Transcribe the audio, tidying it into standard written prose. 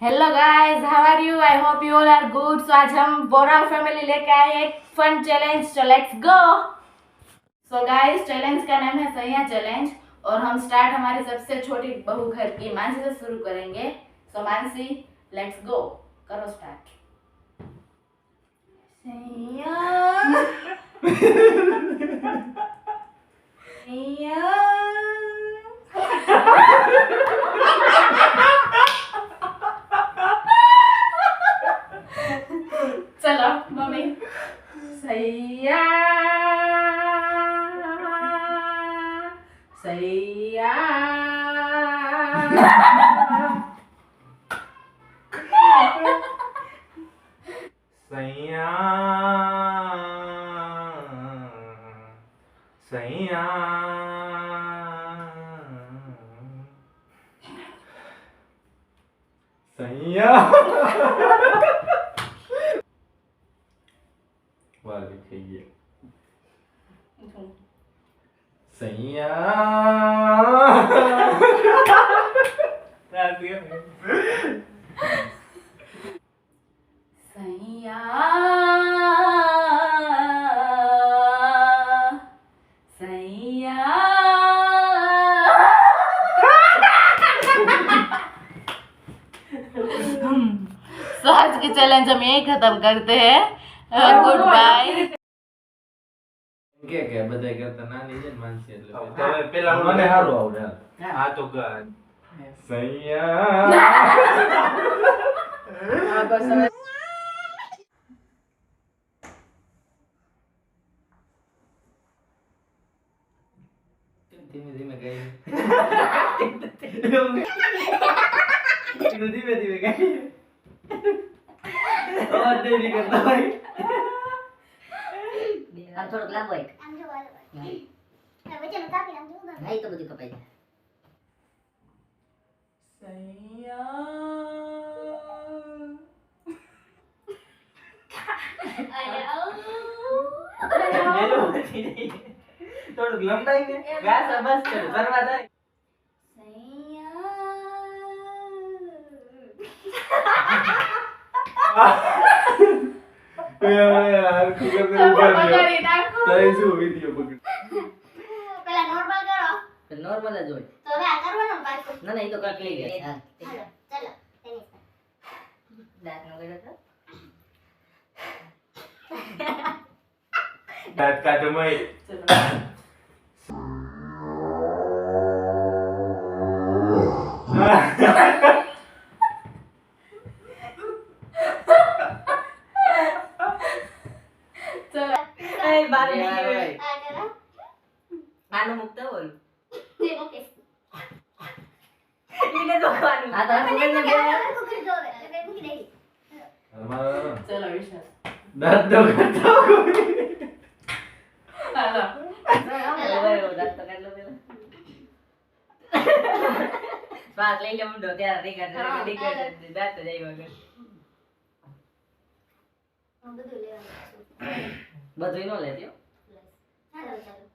Hello guys, how are you? I hope you all are good. So आज हम Bora family लेके आए एक fun challenge. So let's go. So guys, challenge का नाम है सैया चैलेंज और हम स्टार्ट हमारी सबसे छोटी बहू घर की मानसी से शुरू करेंगे। सो मानसी, लेट्स गो, करो स्टार्ट। सैया सैया चलो मम्मी। सैया सैया सैया सैया सैया वाली चाहिए सैया सैया सैया तो आज की चैलेंज हम यही खत्म करते हैं। Good bye. કે કે બધાય કરતા નાની છે ને માનસી એટલે હવે પેલા મને હારું આવડે આ તો સૈયા આ બસ હવે ધીમે ધીમે ગાઈ ધીમે ધીમે ગાઈ ઓ દેરી કરતા ભાઈ આ થોડોક લાંબો એક આમ જો વાળો હવે ચલો કાપી નાખજો ભાઈ તો બધું કપાઈ જાય સૈયા થોડુંક લંબાઈ ને ગાસ બસ કરો કરવા થાય યાર ખબર પકડી નાખો. તારી શું વિડિયો પકડ પેલા નોર્મલ કરો તો નોર્મલ જ હોય તો હવે આ કરવાનો પાછો ના ના એ તો કાટ લઈ ગયા હા હાલો ચલો ફિનિશ દાંત નો કર્યો તો દાંત કાઢો મય એ બારે આ કરો આનો મુકતા હોય તે ઓકે એને દોવાનું આ તો મને મને કે મૂકી દો હવે મૂકી દે ચલો વિશાલ, દાંત તો કાઢો હાલો. દાંત તો કાઢ લો પેલા શ્વાસ લઈ લે મુંડો ત્યારે રીગાડ દાંત તો જાય વગર હું બધું લેવાનું બધું નો લેતી હાલો ચાલો